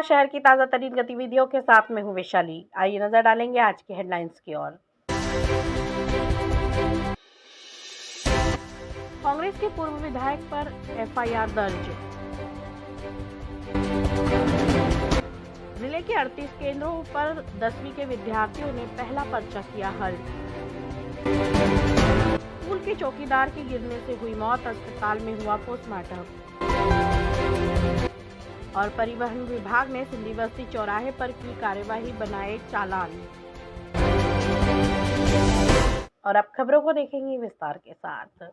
शहर की ताज़ा तरीन गतिविधियों के साथ मैं हूँ वैशाली। आइए नजर डालेंगे आज के हेडलाइंस की ओर। कांग्रेस के पूर्व विधायक पर एफआईआर दर्ज। जिले के 38 केंद्रों पर 10वीं के विद्यार्थियों ने पहला पर्चा किया हल। स्कूल के चौकीदार के गिरने से हुई मौत, अस्पताल में हुआ पोस्टमार्टम। और परिवहन विभाग ने सिंधी बस्ती चौराहे पर की कार्यवाही, बनाए चालान। और अब खबरों को देखेंगे विस्तार के साथ।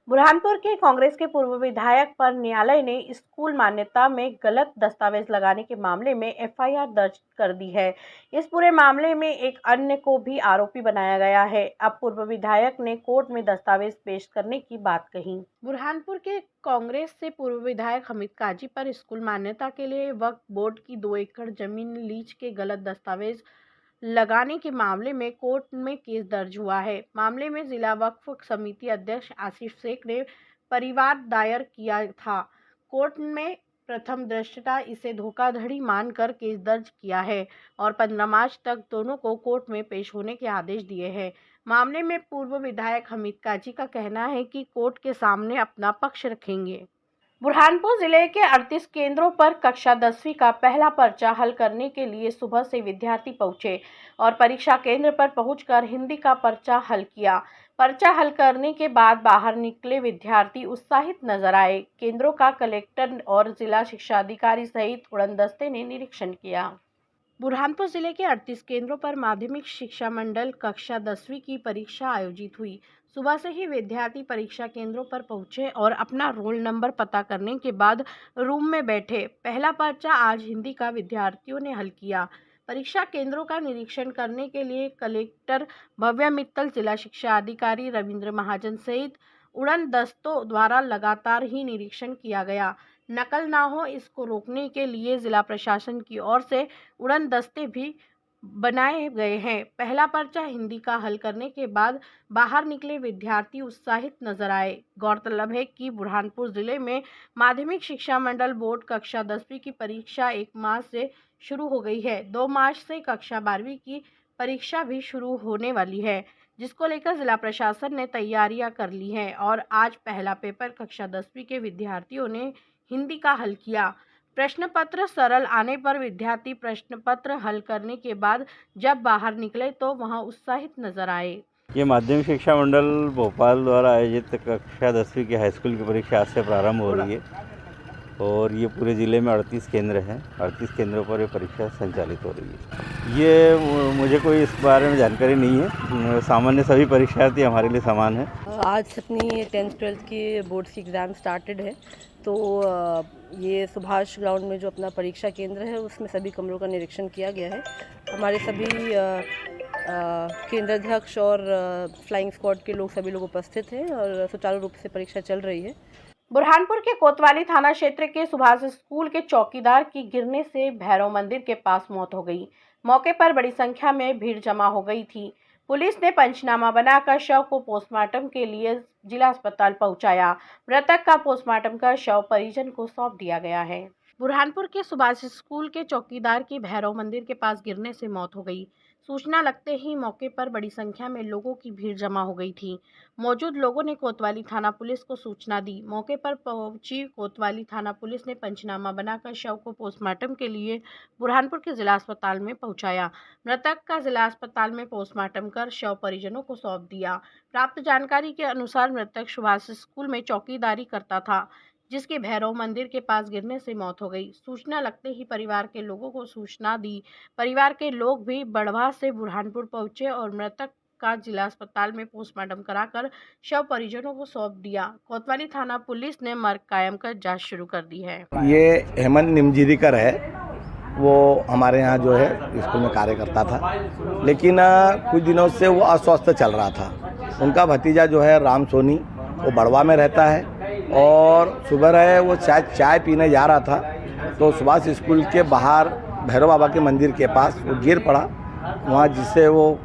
बुरहानपुर के कांग्रेस के पूर्व विधायक पर न्यायालय ने स्कूल मान्यता में गलत दस्तावेज लगाने के मामले में एफआईआर दर्ज कर दी है। इस पूरे मामले में एक अन्य को भी आरोपी बनाया गया है। अब पूर्व विधायक ने कोर्ट में दस्तावेज पेश करने की बात कही। बुरहानपुर के कांग्रेस से पूर्व विधायक हमीद काजी पर स्कूल मान्यता के लिए वक्फ बोर्ड की 2 एकड़ जमीन लीज के गलत दस्तावेज लगाने के मामले में कोर्ट में केस दर्ज हुआ है। मामले में जिला वक्फ समिति अध्यक्ष आसिफ शेख ने परिवार दायर किया था। कोर्ट में प्रथम दृष्टया इसे धोखाधड़ी मानकर केस दर्ज किया है और 15 मार्च तक दोनों को कोर्ट में पेश होने के आदेश दिए हैं। मामले में पूर्व विधायक हमीद काजी का कहना है कि कोर्ट के सामने अपना पक्ष रखेंगे। बुरहानपुर जिले के 38 केंद्रों पर कक्षा 10वीं का पहला पर्चा हल करने के लिए सुबह से विद्यार्थी पहुंचे और परीक्षा केंद्र पर पहुंचकर हिंदी का पर्चा हल किया। पर्चा हल करने के बाद बाहर निकले विद्यार्थी उत्साहित नजर आए। केंद्रों का कलेक्टर और जिला शिक्षा अधिकारी सहित उड़नदस्ते ने निरीक्षण किया। बुरहानपुर जिले के 38 केंद्रों पर माध्यमिक शिक्षा मंडल कक्षा 10वीं की परीक्षा आयोजित हुई। सुबह से ही विद्यार्थी परीक्षा केंद्रों पर पहुंचे और अपना रोल नंबर पता करने के बाद रूम में बैठे। पहला पर्चा आज हिंदी का विद्यार्थियों ने हल किया। परीक्षा केंद्रों का निरीक्षण करने के लिए कलेक्टर भव्या मित्तल, जिला शिक्षा अधिकारी रविंद्र महाजन सहित उड़न दस्तों द्वारा लगातार ही निरीक्षण किया गया। नकल ना हो, इसको रोकने के लिए जिला प्रशासन की ओर से उड़न दस्ते भी बनाए गए हैं। पहला पर्चा हिंदी का हल करने के बाद बाहर निकले विद्यार्थी उत्साहित नजर आए। गौरतलब है कि बुरहानपुर जिले में माध्यमिक शिक्षा मंडल बोर्ड कक्षा 10वीं की परीक्षा 1 मार्च से शुरू हो गई है। 2 मार्च से कक्षा 12वीं की परीक्षा भी शुरू होने वाली है, जिसको लेकर जिला प्रशासन ने तैयारियां कर ली हैं और आज पहला पेपर कक्षा 10वीं के विद्यार्थियों ने हिंदी का हल किया। प्रश्न पत्र सरल आने पर विद्यार्थी प्रश्न पत्र हल करने के बाद जब बाहर निकले तो वहां उत्साहित नजर आए। ये माध्यमिक शिक्षा मंडल भोपाल द्वारा आयोजित कक्षा 10वीं की हाई स्कूल की परीक्षा आज से प्रारंभ हो रही है और ये पूरे ज़िले में 38 केंद्र हैं। 38 केंद्रों पर ये परीक्षा संचालित हो रही है। ये मुझे कोई इस बारे में जानकारी नहीं है। सामान्य सभी परीक्षार्थी हमारे लिए समान है। आज अपनी 10th 12th की बोर्ड्स की एग्ज़ाम स्टार्टेड है, तो ये सुभाष ग्राउंड में जो अपना परीक्षा केंद्र है उसमें सभी कमरों का निरीक्षण किया गया है। हमारे सभी केंद्राध्यक्ष और फ्लाइंग स्क्वाड के लोग सभी लोग उपस्थित हैं और सुचारू रूप से परीक्षा चल रही है। बुरहानपुर के कोतवाली थाना क्षेत्र के सुभाष स्कूल के चौकीदार की गिरने से भैरव मंदिर के पास मौत हो गई। मौके पर बड़ी संख्या में भीड़ जमा हो गई थी। पुलिस ने पंचनामा बनाकर शव को पोस्टमार्टम के लिए जिला अस्पताल पहुंचाया। मृतक का पोस्टमार्टम कर शव परिजन को सौंप दिया गया है। बुरहानपुर के सुभाष स्कूल के चौकीदार की भैरव मंदिर के पास गिरने से मौत हो गई। सूचना लगते ही मौके पर बड़ी संख्या में लोगों की भीड़ जमा हो गई थी। मौजूद लोगों ने कोतवाली थाना पुलिस को सूचना दी। मौके पर पहुंची कोतवाली थाना पुलिस ने पंचनामा बनाकर शव को पोस्टमार्टम के लिए बुरहानपुर के जिला अस्पताल में पहुंचाया। मृतक का जिला अस्पताल में पोस्टमार्टम कर शव परिजनों को सौंप दिया। प्राप्त जानकारी के अनुसार मृतक सुभाष स्कूल में चौकीदारी करता था, जिसके भैरव मंदिर के पास गिरने से मौत हो गई। सूचना लगते ही परिवार के लोगों को सूचना दी। परिवार के लोग भी बड़वा से बुरहानपुर पहुंचे और मृतक का जिला अस्पताल में पोस्टमार्टम कराकर शव परिजनों को सौंप दिया। कोतवाली थाना पुलिस ने मर्ग कायम कर जांच शुरू कर दी है। ये हेमंत निमजीरीकर है, वो हमारे यहाँ जो है स्कूल में कार्य करता था, लेकिन कुछ दिनों से वो अस्वस्थ चल रहा था। उनका भतीजा जो है राम सोनी, वो बड़वा में रहता है और सुबह रहे वो चाय पीने जा रहा था तो सुभाष स्कूल के बाहर भैरव बाबा के मंदिर के पास वो गिर पड़ा वहाँ, जिससे वो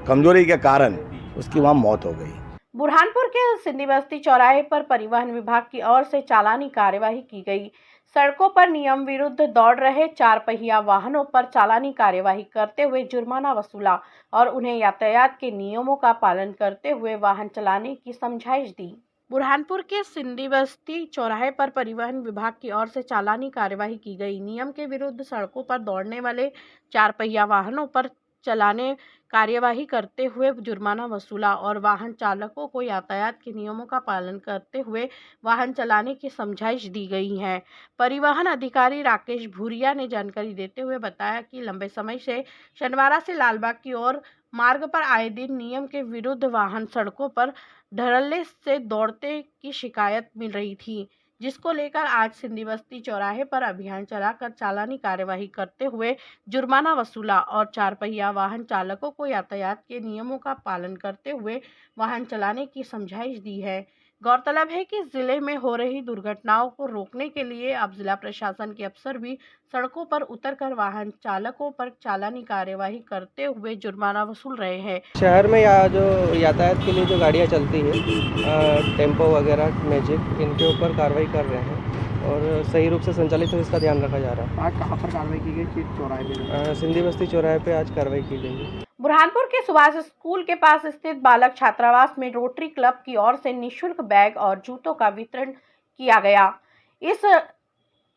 कमजोरी के कारण उसकी वहाँ मौत हो गई। बुरहानपुर के सिंधी बस्ती चौराहे पर परिवहन विभाग की ओर से चालानी कार्यवाही की गई। सड़कों पर नियम विरुद्ध दौड़ रहे 4 पहिया वाहनों पर चालानी कार्यवाही करते हुए जुर्माना वसूला और उन्हें यातायात के नियमों का पालन करते हुए वाहन चलाने की समझाइश दी। बुरहानपुर के सिंधी बस्ती चौराहे पर परिवहन विभाग की ओर से चालानी कार्यवाही की गई। नियम के विरुद्ध सड़कों पर दौड़ने वाले 4 पहिया वाहनों पर चलाने कार्यवाही करते हुए जुर्माना वसूला और वाहन चालकों को यातायात के नियमों का पालन करते हुए वाहन चलाने की समझाइश दी गई है। परिवहन अधिकारी राकेश भूरिया ने जानकारी देते हुए बताया कि लंबे समय से शनिवारा से लालबाग की ओर मार्ग पर आए दिन नियम के विरुद्ध वाहन सड़कों पर धड़ल्ले से दौड़ते की शिकायत मिल रही थी, जिसको लेकर आज सिंधी बस्ती चौराहे पर अभियान चलाकर चालानी कार्यवाही करते हुए जुर्माना वसूला और 4 पहिया वाहन चालकों को यातायात के नियमों का पालन करते हुए वाहन चलाने की समझाइश दी है। गौरतलब है कि जिले में हो रही दुर्घटनाओं को रोकने के लिए अब जिला प्रशासन के अफसर भी सड़कों पर उतरकर वाहन चालकों पर चालानी कार्यवाही करते हुए जुर्माना वसूल रहे हैं। शहर में या जो यातायात के लिए जो गाड़ियाँ चलती है टेम्पो वगैरह मैजिक, इनके ऊपर कार्रवाई कर रहे हैं और सही रूप से संचालित हो इसका ध्यान रखा जा रहा है। आज कहाँ पर कार्रवाई की गई? किस चौराहे पे? सिंधी बस्ती चौराहे पे आज कार्रवाई की गई है। बुरहानपुर के सुभाष स्कूल के पास स्थित बालक छात्रावास में रोटरी क्लब की ओर से निःशुल्क बैग और जूतों का वितरण किया गया। इस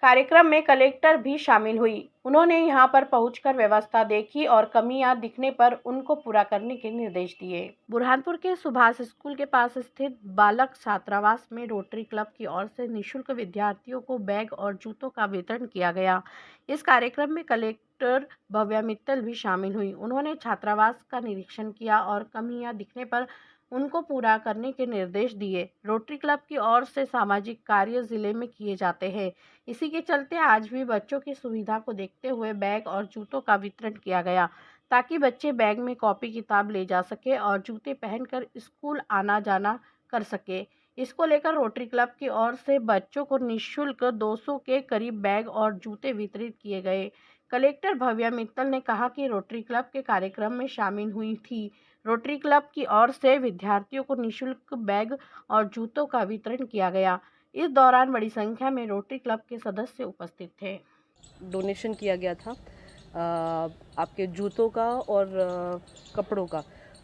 कार्यक्रम में कलेक्टर भी शामिल हुई। उन्होंने यहां पर पहुंचकर व्यवस्था देखी और कमियां दिखने पर उनको पूरा करने के निर्देश दिए। बुरहानपुर के सुभाष स्कूल के पास स्थित बालक छात्रावास में रोटरी क्लब की ओर से निःशुल्क विद्यार्थियों को बैग और जूतों का वितरण किया गया। इस कार्यक्रम में कलेक्टर भव्या मित्तल भी शामिल हुई। उन्होंने छात्रावास का निरीक्षण किया और कमियां दिखने पर उनको पूरा करने के निर्देश दिए। रोटरी क्लब की ओर से सामाजिक कार्य जिले में किए जाते हैं। इसी के चलते आज भी बच्चों की सुविधा को देखते हुए बैग और जूतों का वितरण किया गया, ताकि बच्चे बैग में कॉपी किताब ले जा सके और जूते पहनकर स्कूल आना जाना कर सके। इसको लेकर रोटरी क्लब की ओर से बच्चों को निःशुल्क 200 के करीब बैग और जूते वितरित किए गए। कलेक्टर भव्या मित्तल ने कहा कि रोटरी क्लब के कार्यक्रम में शामिल हुई थी। रोटरी क्लब की ओर से विद्यार्थियों को निःशुल्क बैग और जूतों का वितरण किया गया। इस दौरान बड़ी संख्या में रोटरी क्लब के सदस्य उपस्थित थे। डोनेशन किया गया था आपके जूतों का और कपड़ों का,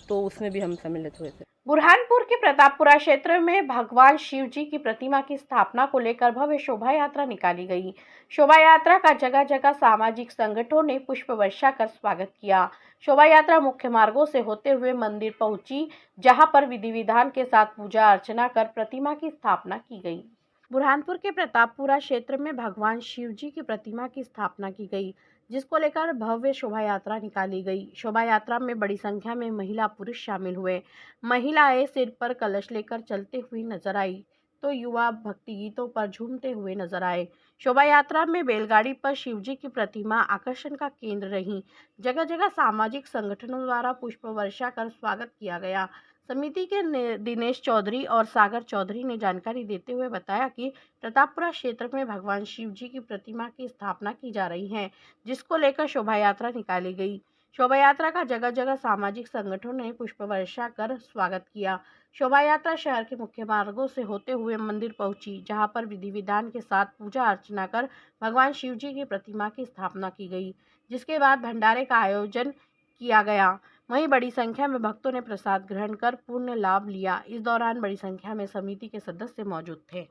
तो उसमें भी हम सम्मिलित हुए थे। बुरहानपुर के प्रतापपुरा क्षेत्र में भगवान शिव जी की प्रतिमा की स्थापना को लेकर भव्य शोभा यात्रा निकाली गई। शोभा यात्रा का जगह जगह सामाजिक संगठनों ने पुष्प वर्षा कर स्वागत किया। शोभा यात्रा मुख्य मार्गों से होते हुए मंदिर पहुंची, जहां पर विधि विधान के साथ पूजा अर्चना कर प्रतिमा की स्थापना की गई। बुरहानपुर के प्रतापपुरा क्षेत्र में भगवान शिव जी की प्रतिमा की स्थापना की गई, जिसको लेकर भव्य शोभा यात्रा निकाली गई। शोभा यात्रा में बड़ी संख्या में महिला पुरुष शामिल हुए। महिलाएं सिर पर कलश लेकर चलते हुई नजर आई, तो युवा भक्ति गीतों पर झूमते हुए नजर आए। शोभा यात्रा में बैलगाड़ी पर शिवजी की प्रतिमा आकर्षण का केंद्र रही। जगह जगह सामाजिक संगठनों द्वारा पुष्प वर्षा कर स्वागत किया गया। समिति के दिनेश चौधरी और सागर चौधरी ने जानकारी देते हुए बताया कि प्रतापपुरा क्षेत्र में भगवान शिव जी की प्रतिमा की स्थापना की जा रही है, जिसको लेकर शोभा यात्रा निकाली गई। शोभा यात्रा का जगह जगह सामाजिक संगठनों ने पुष्प वर्षा कर स्वागत किया। शोभा यात्रा शहर के मुख्य मार्गों से होते हुए मंदिर पहुंची, जहां पर विधि विधान के साथ पूजा अर्चना कर भगवान शिव जी की प्रतिमा की स्थापना की गई, जिसके बाद भंडारे का आयोजन किया गया। वहीं बड़ी संख्या में भक्तों ने प्रसाद ग्रहण कर पूर्ण लाभ लिया। इस दौरान बड़ी संख्या में समिति के सदस्य मौजूद थे।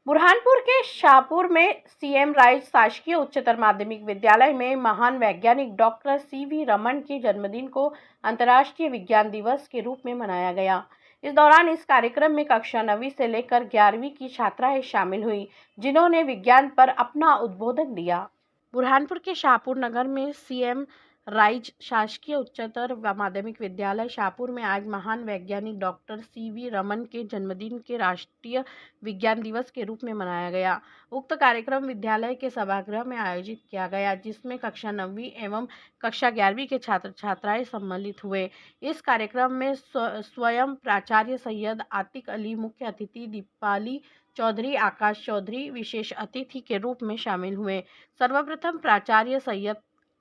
बुरहानपुर के शाहपुर में सीएम राइज शासकीय उच्चतर माध्यमिक विद्यालय में महान वैज्ञानिक डॉक्टर सीवी रमन के जन्मदिन को अंतर्राष्ट्रीय विज्ञान दिवस के रूप में मनाया गया। इस दौरान इस कार्यक्रम में कक्षा 9वीं से लेकर 11वीं की छात्राएं शामिल हुई, जिन्होंने विज्ञान पर अपना उद्बोधन दिया। बुरहानपुर के शाहपुर नगर में सीएम राइज शासकीय उच्चतर माध्यमिक विद्यालय शाहपुर में आज महान वैज्ञानिक डॉक्टर सीवी रमन के जन्मदिन के राष्ट्रीय विज्ञान दिवस के रूप में मनाया गया। उक्त कार्यक्रम विद्यालय के सभागृह में आयोजित किया गया, जिसमें कक्षा 9वीं एवं कक्षा 11वीं के छात्र छात्राएं सम्मिलित हुए। इस कार्यक्रम में स्वयं प्राचार्य सैयद आतिक अली, मुख्य अतिथि दीपाली चौधरी, आकाश चौधरी विशेष अतिथि के रूप में शामिल हुए। सर्वप्रथम प्राचार्य सैयद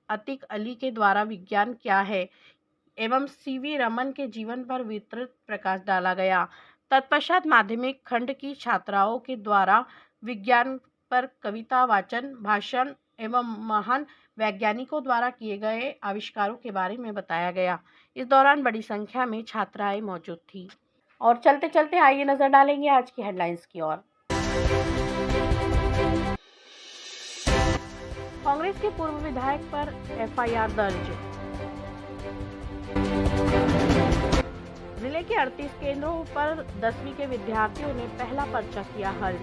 आतिक अली के द्वारा विज्ञान क्या है एवं सीवी रमन के जीवन पर विस्तृत प्रकाश डाला गया। तत्पश्चात माध्यमिक खंड की छात्राओं के द्वारा विज्ञान पर कविता वाचन, भाषण एवं महान वैज्ञानिकों द्वारा किए गए आविष्कारों के बारे में बताया गया। इस दौरान बड़ी संख्या में छात्राएं मौजूद थी। और चलते चलते आइए नजर डालेंगे आज की हेडलाइंस की ओर। कांग्रेस के पूर्व विधायक पर एफआईआर दर्ज। जिले के 38 केंद्रों पर 10वीं के विद्यार्थियों ने पहला पर्चा किया हल।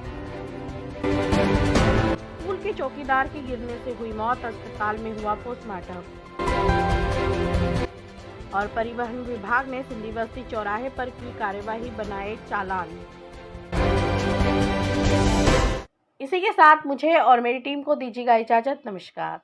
स्कूल के चौकीदार के गिरने से हुई मौत, अस्पताल में हुआ पोस्टमार्टम। और परिवहन विभाग ने सिंधी बस्ती चौराहे पर की कार्यवाही, बनाए चालान। इसी के साथ मुझे और मेरी टीम को दीजिएगा इजाजत। नमस्कार।